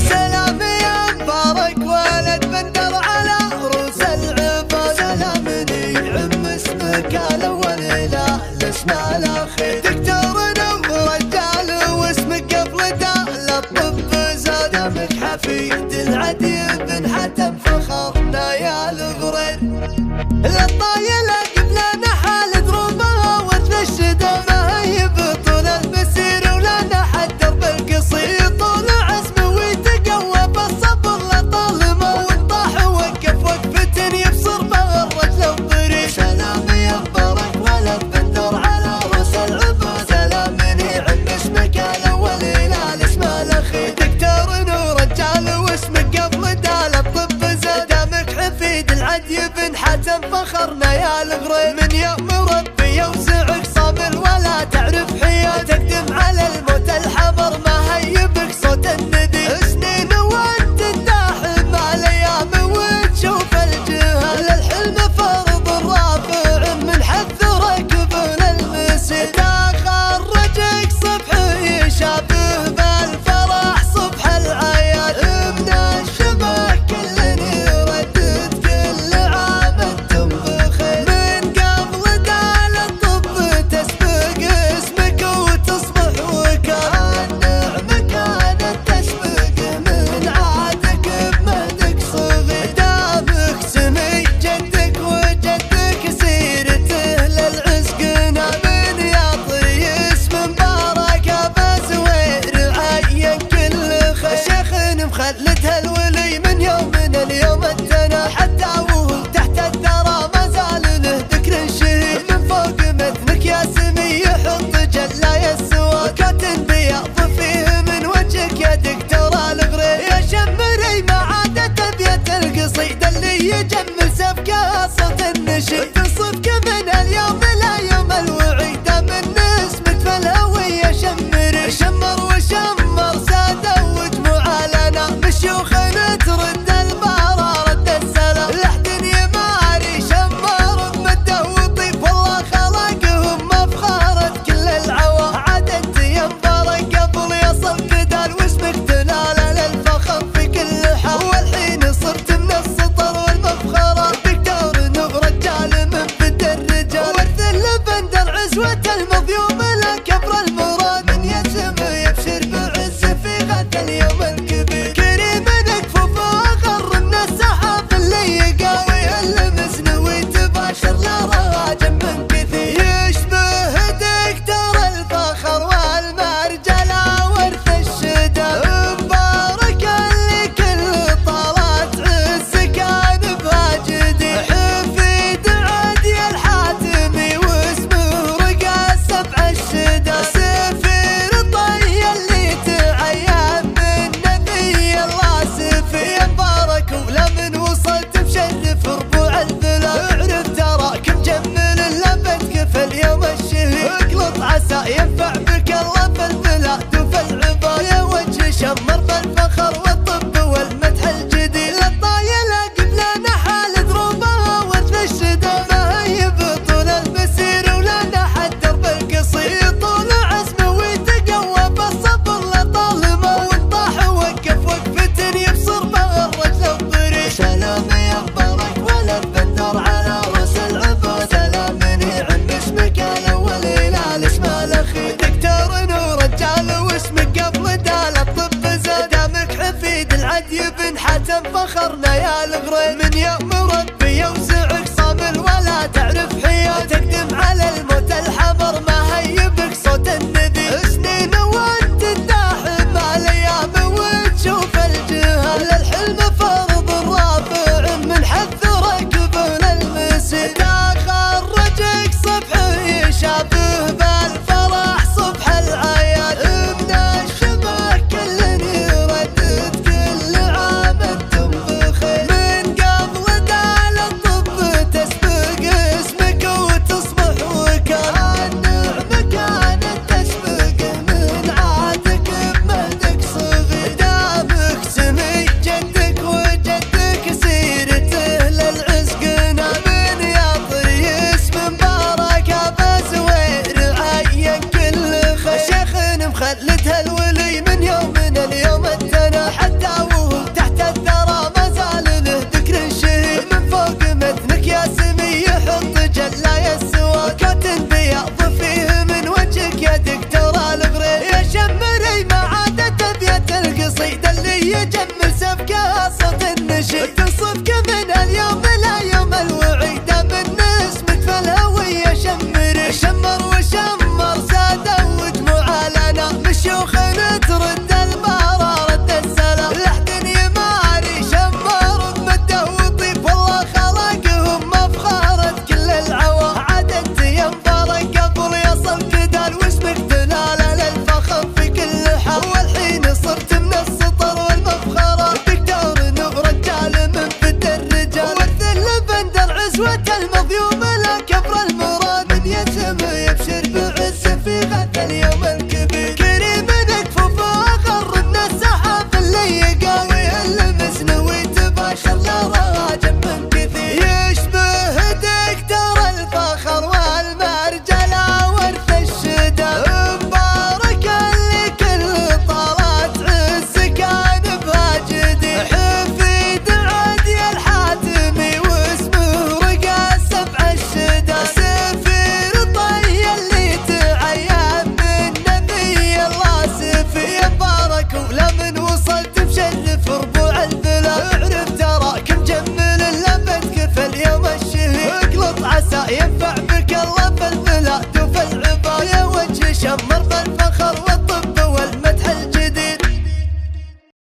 سلام يا مبارك ولد بندر على روس العباد، سلام يعم اسمك الاول الى الاسم الاخير، دكتور ورجال واسمك قبل دا للطب زاد، دمك حفيد العدي بن حتم فخرنا يا الغرير، للطايله قبلنا حال دروبها وثل الشدة ما هي بطول المسير، ولنا حد درب القصير طول عزم ويتقوى بالصبر لطالما وطاح وقف وقفة يبصر به الرجل الضرير، سلام يا مبارك ولد بندر على روس العباد، سلام يعم اسمك الاول الى الاسم الاخير، دكتور ورجال واسمك قبل دا للطب زاد، دمك حفيد العدي بن حتم فخرنا يا الغرير، من يوم ربي يوسعك صامل ولا تعرف حياد، تقدم على الموت الحمر ما هيبك صوت الندي، سنين وانت تداحم على ايام وتشوف الجهال، الحلم فرض الرافع من حذرك بن المسير، تخرجك صبح يشابه بالفرح صبح العياد، من الشبه كل يردد كل عام انتم بخير، من قبل دال الطب تسبق اسمك وتصبح وكان النعمة كانت تسبق من عادك بمهدك صغير، دامك سمي جدك وجدك سيرته للعزقنا، من يعطي اسم مبارك بزوير عين كل خير، شيخ مخلد هالولي من يومنا اليوم انتنا، حتى وهو تحت الثرى ما زال له ذكر شهير، من فوق مثلك يا سمي يحط جلاي السواد، كاتن بياض فيه من وجهك يا دكتور الغرير، يا شمري ما عادت ابيات القصيد اللي يجمل سفكه صوت النشيد، تصفك من اليوم الى يوم الوعيد، من اسمك فالهوية شمري، شمر وشمر ساده وجموع لنا، بشيوخنا ترد البارة رد السلام، لحد يماري شمر بمده وطيب، والله خلقهم مفخرة كل العوام، عاد انت يا مبارك قبل يصل بدال واسمك تنال للفخر في كل حال، والحين صرت من السطر والمفخرة، دكتور رجال من بد الرجال، وارث بندر عزوة المظيوم له كبر المراد، من يسم يبشر بعز في غد اليوم الكبير، كريم نكفف اغر من السحاب اللي يقاوي المزن ويتباشر له رواجم من كثير، يشبه دكتور الفخر والمرجله ورث الشدة، مبارك اللي كل طلعت عز كان بهاجدي، حفيد عدي الحاتمي واسمه رقى سبع الشدة، سفير طي اللي تعين من نبي الله سفي، يا مبارك ولا من وصلت بشرف ربوع البلاد، اعرف تراك مجمل لبتك في اليوم الشهير، اقلط عسى ينفع بك الله في البلاد وفي العباد، يا وجه شمر بالفخر والطب والمدح الجديد، للطايله قبلنا حال دروبها وثل الشدة ما هي بطول المسير، ولنا حد درب القصير طول عزم ويتقوى بالصبر لطالما وطاح وقف وقفة يبصر به الرجل الضرير، سلام يا مبارك ولد بندر على روس العباد، سلام يعم اسمك الاول الى الاسم الاخير، دكتور ورجال واسمك قبل دا للطب زاد، دمك حفيد العدي بن حتم فخرنا يا الغرير، من يوم ربي يوسعك صامل ولا تعرف حياد، تقدم على الموت الحمر ما هيبك صوت الندي، سنين وانت تداحم على ايام وتشوف الجهال، الحلم فرض الرافع من حذرك بن المسير، تخرجك صبح يشابه بالفرح صبح العياد، من الشبه كل يردد كل عام انتم بخير، من قبل شمر